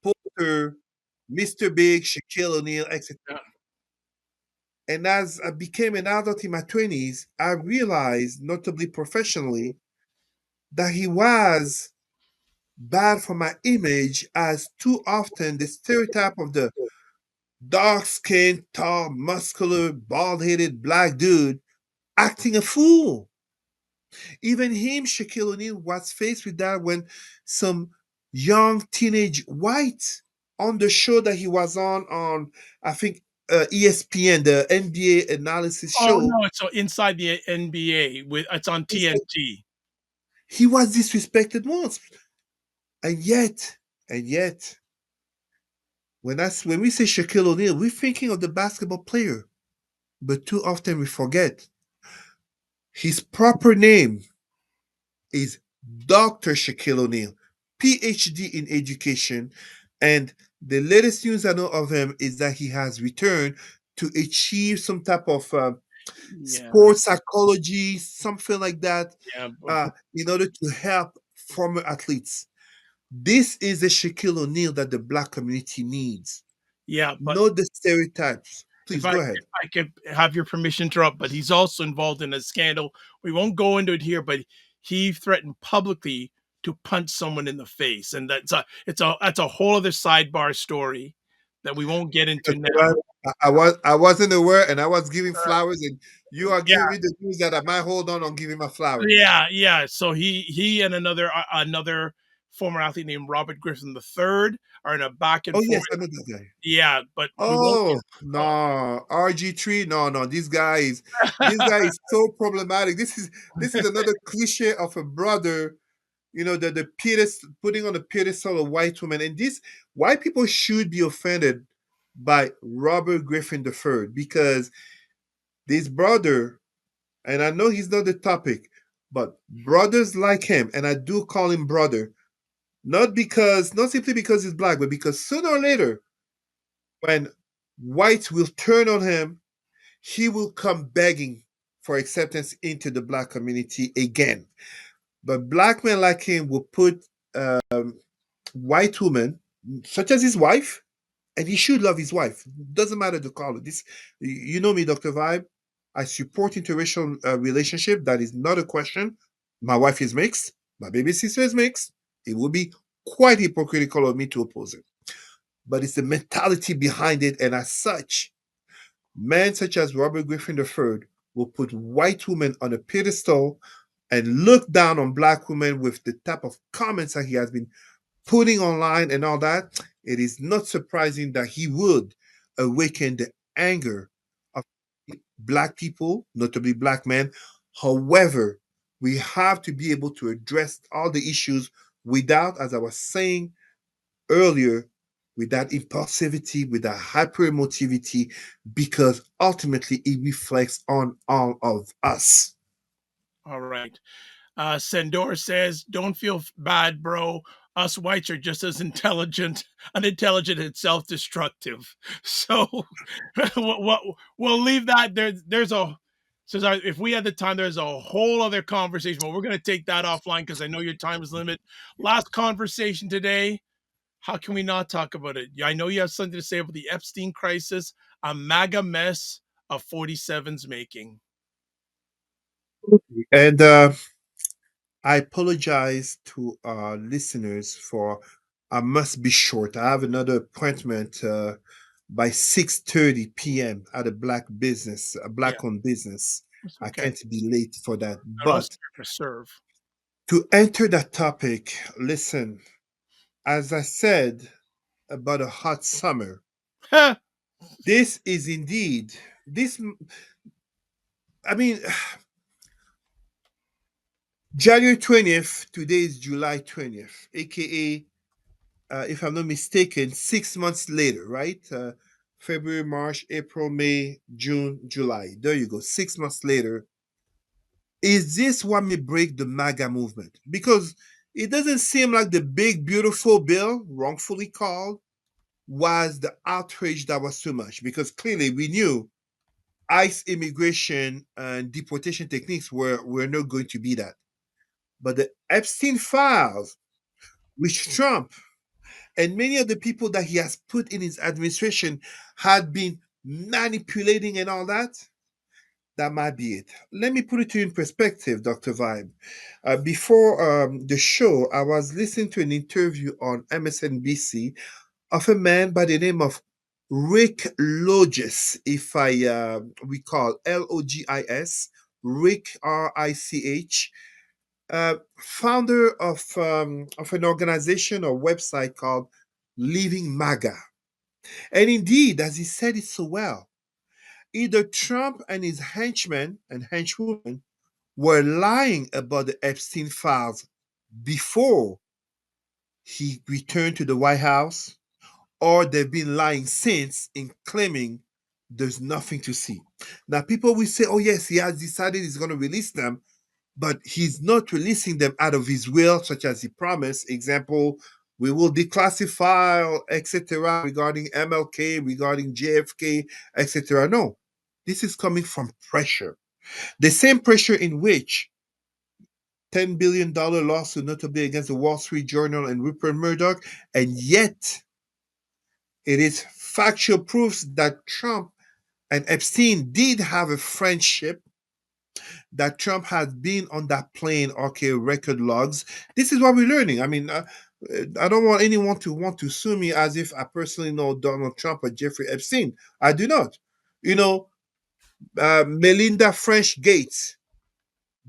poster Mr. Big, Shaquille O'Neal, etc. Yeah. And as I became an adult in my 20s, I realized, notably professionally, that he was bad for my image, as too often the stereotype of the dark skinned, tall, muscular, bald headed black dude acting a fool. Even him, Shaquille O'Neal, was faced with that when some young teenage white on the show that he was on I think ESPN, the NBA analysis Oh show, no, it's inside the NBA with it's on he said TNT. he was disrespected once, and yet, when we say Shaquille O'Neal, we're thinking of the basketball player, but too often we forget his proper name is Dr. Shaquille O'Neal, PhD in education. And the latest news I know of him is that he has returned to achieve some type of Yeah, sports psychology, something like that, yeah, in order to help former athletes. This is the Shaquille O'Neal that the black community needs. yeah. But Not the stereotypes. if Please go ahead. I could have your permission to interrupt, but he's also involved in a scandal. We won't go into it here, but he threatened publicly to punch someone in the face, and that's a whole other sidebar story that we won't get into Dr. now. Ryan, I wasn't aware, and I was giving flowers, and you are Yeah, giving me the news that I might hold on giving my flowers. yeah. So he and another former athlete named Robert Griffin III are in a back and Oh forth. yes, I know that guy. Yeah, but we won't. Oh no, RG3. No, this guy is so problematic. This is another cliche of a brother. The pedestal, putting on the pedestal of white women, and this white people should be offended by Robert Griffin III because this brother, and I know he's not the topic, but brothers like him, and I do call him brother, not simply because he's black, but because sooner or later, when whites will turn on him, he will come begging for acceptance into the black community again. But black men like him will put white women, such as his wife, and he should love his wife. Doesn't matter the color. This, you know me, Dr. Vibe. I support interracial relationship. That is not a question. My wife is mixed. My baby sister is mixed. It would be quite hypocritical of me to oppose it. But it's the mentality behind it, and as such, men such as Robert Griffin III will put white women on a pedestal and look down on black women with the type of comments that he has been putting online and all that. It is not surprising that he would awaken the anger of black people, notably black men. However, we have to be able to address all the issues without, as I was saying earlier, with that impulsivity, with that hyper emotivity, because ultimately it reflects on all of us. All right. Sendor says, "Don't feel bad, bro. Us whites are just as unintelligent and self-destructive." So, we'll leave that there. There's a Says if we had the time, there's a whole other conversation, but we're going to take that offline because I know your time is limited. Last conversation today. How can we not talk about it? I know you have something to say about the Epstein crisis, a MAGA mess of 47's making. And I apologize to our listeners for I must be short. I have another appointment by 6:30 p.m. at a Yeah, black-owned business. it's I okay. can't be late for that. I don't But for serve. to enter that topic, listen, as I said about a hot summer, this is indeed this. I mean, January 20th. Today is July 20th, aka if I'm not mistaken, 6 months later, right? February, March, April, May, June, July. There you go. 6 months later. Is this what may break the MAGA movement? Because it doesn't seem like the big, beautiful bill, wrongfully called, was the outrage that was too much. Because clearly we knew ICE immigration and deportation techniques were not going to be that. But the Epstein files, which Trump And many of the people that he has put in his administration had been manipulating and all that. That might be it. Let me put it to you in perspective, Dr. Vibe. Before the show, I was listening to an interview on MSNBC of a man by the name of Rick Logis, if I recall, Logis, Rick Rich, founder of an organization or website called Living MAGA. And indeed, as he said it so well, either Trump and his henchmen and henchwomen were lying about the Epstein files before he returned to the White House, or they've been lying since in claiming there's nothing to see. Now, people will say, oh, yes, he has decided he's going to release them, but he's not releasing them out of his will, such as he promised. Example, we will declassify, etc., regarding MLK, regarding JFK, etc. No, this is coming from pressure. The same pressure in which $10 billion lawsuit, notably against the Wall Street Journal and Rupert Murdoch, and yet it is factual proofs that Trump and Epstein did have a friendship, that Trump had been on that plane, okay, record logs. This is what we're learning. I mean, I don't want anyone to want to sue me as if I personally know Donald Trump or Jeffrey Epstein. I do not. You know, Melinda French Gates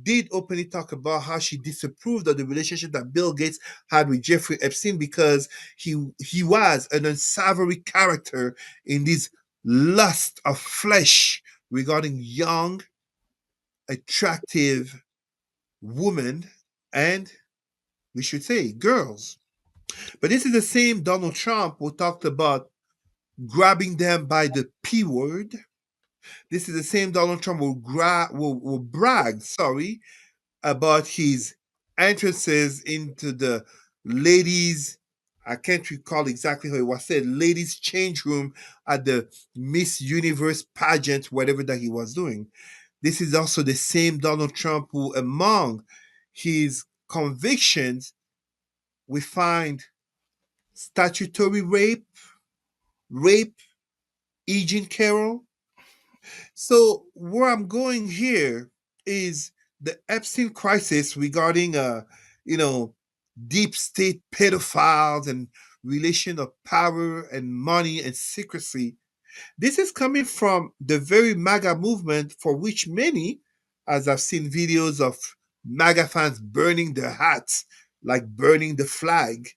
did openly talk about how she disapproved of the relationship that Bill Gates had with Jeffrey Epstein because he was an unsavory character in this lust of flesh regarding young, attractive women and, we should say, girls. But this is the same Donald Trump who talked about grabbing them by the P word. This is the same Donald Trump will brag, about his entrances into the ladies. I can't recall exactly how it was said, ladies' change room at the Miss Universe pageant, whatever that he was doing. This is also the same Donald Trump who, among his convictions, we find statutory rape, Eugene Carroll. So where I'm going here is the Epstein crisis regarding you know, deep state pedophiles and relation of power and money and secrecy. This is coming from the very MAGA movement for which many, as I've seen videos of MAGA fans burning their hats, like burning the flag.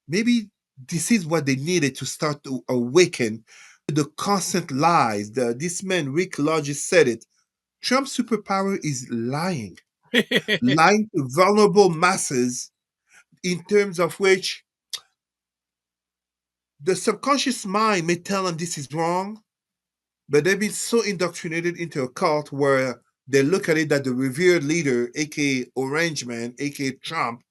Maybe this is what they needed to start to awaken the constant lies. This man, Rick Lodges, said it. Trump's superpower is lying, lying to vulnerable masses in terms of which the subconscious mind may tell them this is wrong, but they've been so indoctrinated into a cult where they look at it that the revered leader, aka Orange Man, aka Trump,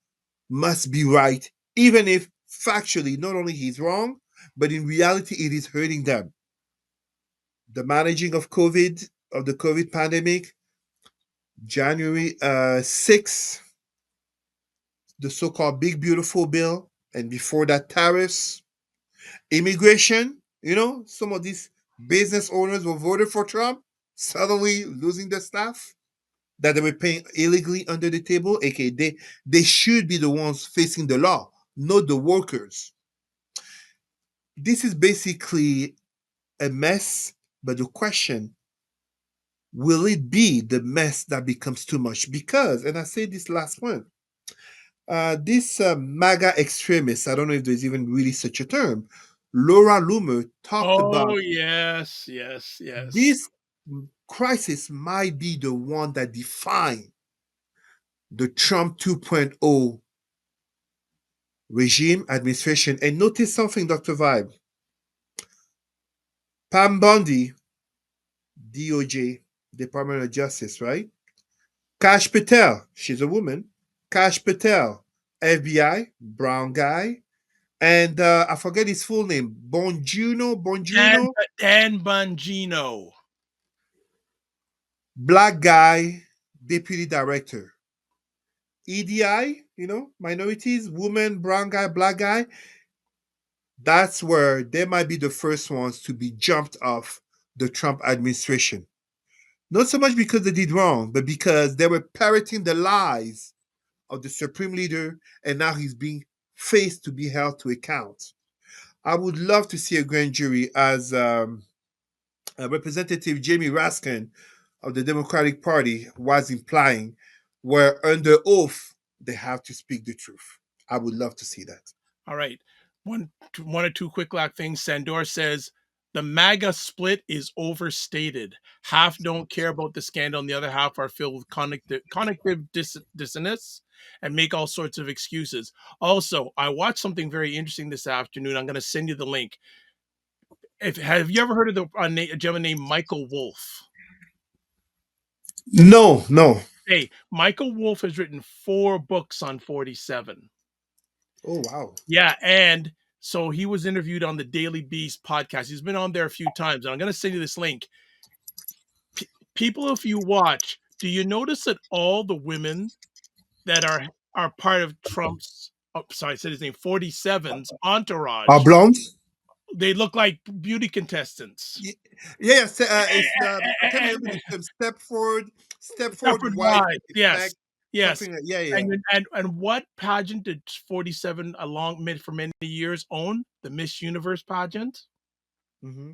must be right, even if factually not only he's wrong, but in reality it is hurting them. The managing of the COVID pandemic, January 6th, the so-called Big Beautiful Bill, and before that, tariffs, immigration. Some of these business owners who voted for Trump suddenly losing their staff that they were paying illegally under the table, aka they should be the ones facing the law, not the workers. This is basically a mess, but the question, will it be the mess that becomes too much? Because, and I say this last one, this MAGA extremist, I don't know if there's even really such a term, Laura Loomer talked Oh, about yes, yes, yes. this crisis might be the one that define the Trump 2.0 regime administration. And notice something, Dr. Vibe. Pam Bondi, DOJ, Department of Justice, right? Kash Patel, she's a woman. Kash Patel, FBI, brown guy. And I forget his full name. Dan, Bonjuno, Dan Bongino. black guy, deputy director. EDI, minorities, woman, brown guy, black guy. that's where they might be the first ones to be jumped off the Trump administration. Not so much because they did wrong, but because they were parroting the lies of the supreme leader, and now he's being faced to be held to account. I would love to see a grand jury, as Representative Jamie Raskin of the Democratic Party was implying, where under oath they have to speak the truth. I would love to see that. All right. One or two quick things. Sandor says the MAGA split is overstated. Half don't care about the scandal, and the other half are filled with cognitive dissonance and make all sorts of excuses. Also, I watched something very interesting this afternoon. I'm going to send you the link. Have you ever heard of a gentleman named Michael Wolff? No, no. Hey, Michael Wolff has written 4 books on 47. Oh, wow. Yeah, and so he was interviewed on the Daily Beast podcast. He's been on there a few times, and I'm going to send you this link. People, if you watch, do you notice that all the women that are part of Trump's, oh, sorry, I said his name, 47's Are entourage, blondes? they look like beauty contestants. Yes, it's I can't And remember the term. Stepford Stepford Wife Wives, yes, effect, yes. something like yeah. And what pageant did 47 for many years own? The Miss Universe pageant. Hmm.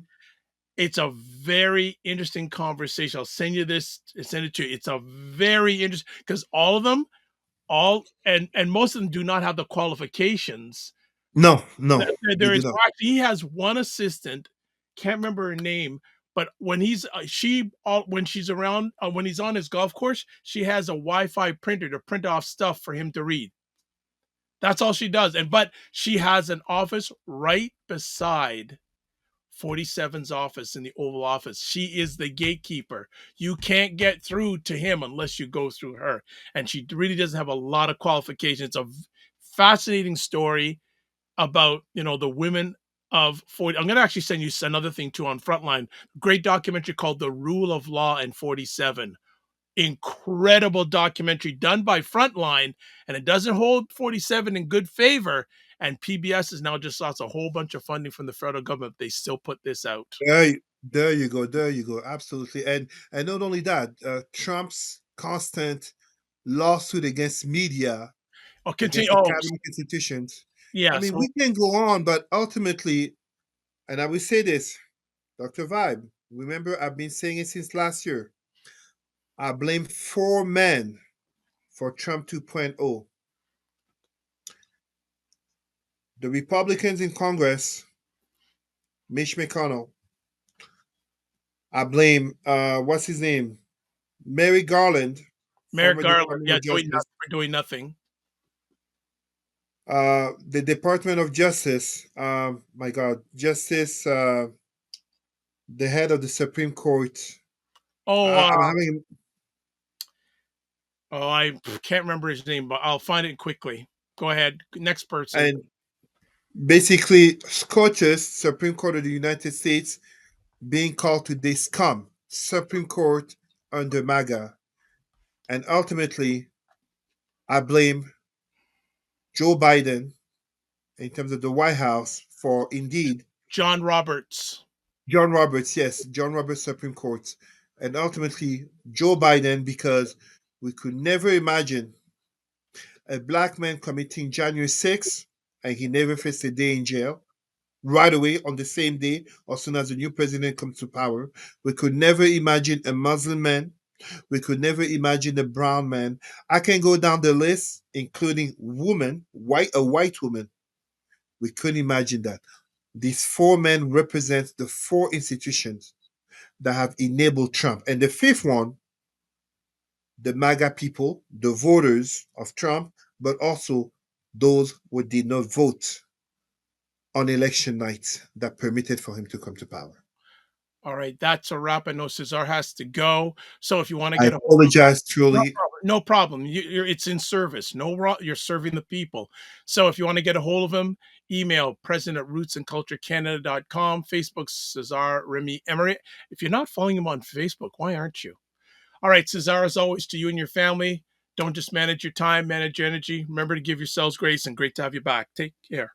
It's a very interesting conversation. I'll send you this, send it to you. It's a very interesting because all of them, and most of them do not have the qualifications. No, no, they There do is not. actually, he has one assistant, can't remember her name, but when when she's around, when he's on his golf course, she has a Wi-Fi printer to print off stuff for him to read. That's all she does. But she has an office right beside 47's office in the Oval Office. She is the gatekeeper. You can't get through to him unless you go through her. And she really doesn't have a lot of qualifications. It's a fascinating story about, the women of 40. I'm going to actually send you another thing too on Frontline. Great documentary called The Rule of Law in 47. Incredible documentary done by Frontline, and it doesn't hold 47 in good favor. And PBS has now just lost a whole bunch of funding from the federal government. They still put this out. There you go. There you go. Absolutely. And not only that, Trump's constant lawsuit against media, Oh, continue. against Oh, academic institutions. I yeah. mean, So we can go on, but ultimately, and I will say this, Dr. Vibe, remember I've been saying it since last year. I blame 4 men for Trump 2.0. The Republicans in Congress, Mitch McConnell. I blame what's his name? Mary Garland, Merrick former Garland, Department yeah, of Justice. doing nothing. The Department of Justice, my God, Justice, the head of the Supreme Court. Oh, I'm having, I can't remember his name, but I'll find it quickly. Go ahead. Next person. and basically, SCOTUS, Supreme Court of the United States, being called to this scum, Supreme Court under MAGA. And ultimately, I blame Joe Biden in terms of the White House for indeed John Roberts. John Roberts, yes, John Roberts Supreme Court, and ultimately Joe Biden, because we could never imagine a black man committing January 6th and he never faced a day in jail right away on the same day or soon as the new president comes to power. We could never imagine a Muslim man. We could never imagine a brown man. I can go down the list, including a white woman. We couldn't imagine that. These 4 men represent the 4 institutions that have enabled Trump. And the 5th one, the MAGA people, the voters of Trump, but also those who did not vote on election night that permitted for him to come to power. All right, that's a wrap. I know Cesar has to go. So if you want to I get a hold of apologize no truly. problem. No problem. It's in service. You're serving the people. So if you want to get a hold of him, email president at rootsandculturecanada.com, Facebook Cesar Remy Emery. If you're not following him on Facebook, why aren't you? All right, Cesar, as always, to you and your family, don't just manage your time, manage your energy. Remember to give yourselves grace, and great to have you back. Take care.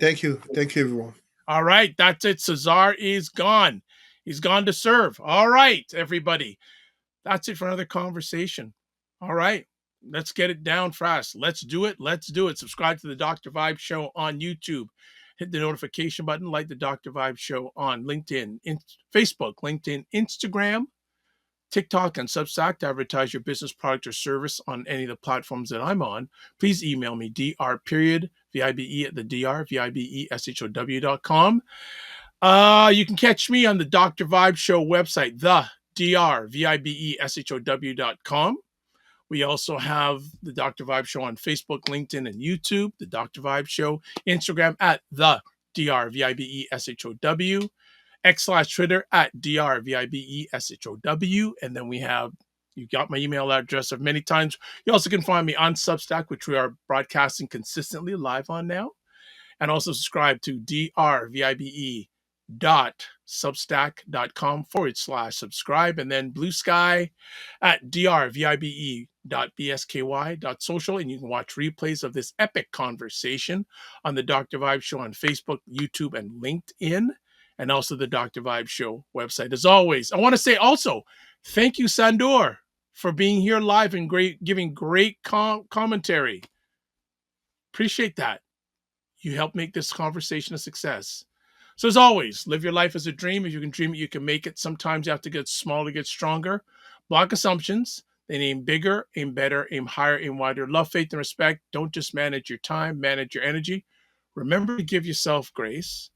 Thank you. Thank you, everyone. All right, that's it. Cesar is gone. He's gone to serve. All right, everybody. That's it for another conversation. All right, let's get it down fast. Let's do it. Let's do it. Subscribe to the Dr. Vibe Show on YouTube. Hit the notification button, like the Dr. Vibe Show on LinkedIn, Facebook, LinkedIn, Instagram, TikTok, and Substack to advertise your business product or service on any of the platforms that I'm on. Please email me, dr.vibe at the drvibeshow.com. You can catch me on the Dr. Vibe Show website, the drvibeshow.com. We also have the Dr. Vibe Show on Facebook, LinkedIn, and YouTube, the Dr. Vibe Show, Instagram at the drvibeshow, X/Twitter at drvibeshow. And then we have, you got my email address of many times. You also can find me on Substack, which we are broadcasting consistently live on now. And also subscribe to drvibe.substack.com/subscribe. And then Blue Sky at drvibe.bsky.social. And you can watch replays of this epic conversation on the Dr. Vibe Show on Facebook, YouTube, and LinkedIn, and also the Dr. Vibe Show website. As always, I want to say also, thank you, Sandor, for being here live and giving great commentary. Appreciate that. You helped make this conversation a success. So as always, live your life as a dream. If you can dream it, you can make it. Sometimes you have to get small to get stronger. Block assumptions. Then aim bigger, aim better, aim higher, aim wider. Love, faith, and respect. Don't just manage your time, manage your energy. Remember to give yourself grace.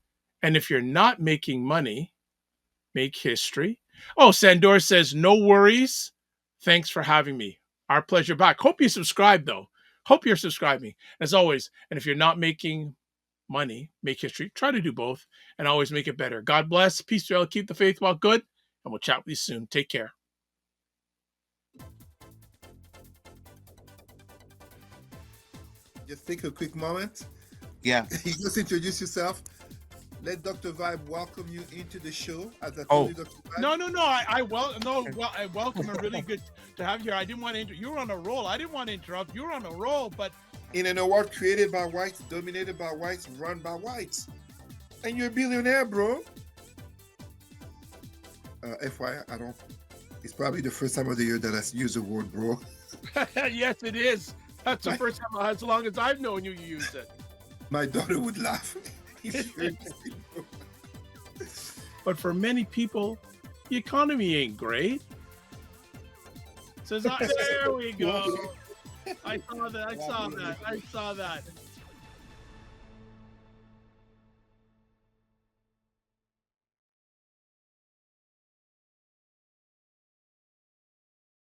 And if you're not making money, make history. Oh, Sandor says, no worries. Thanks for having me. Our pleasure back. Hope you subscribe, though. Hope you're subscribing. As always, and if you're not making money, make history. Try to do both and always make it better. God bless. Peace to all. Keep the faith while good. And we'll chat with you soon. Take care. Just take a quick moment. Yeah. You just introduce yourself. Let Dr. Vibe welcome you into the show. As I told you, Dr. Vibe. No. I welcome and really good to have you here. I didn't want to you were on a roll. I didn't want to interrupt. You were on a roll, but in an award created by whites, dominated by whites, run by whites. And you're a billionaire, bro. FYI, I don't. It's probably the first time of the year that I use the word bro. Yes, it is. That's the first time, as long as I've known you, you used it. My daughter would laugh. But for many people, the economy ain't great. So there we go. I saw that.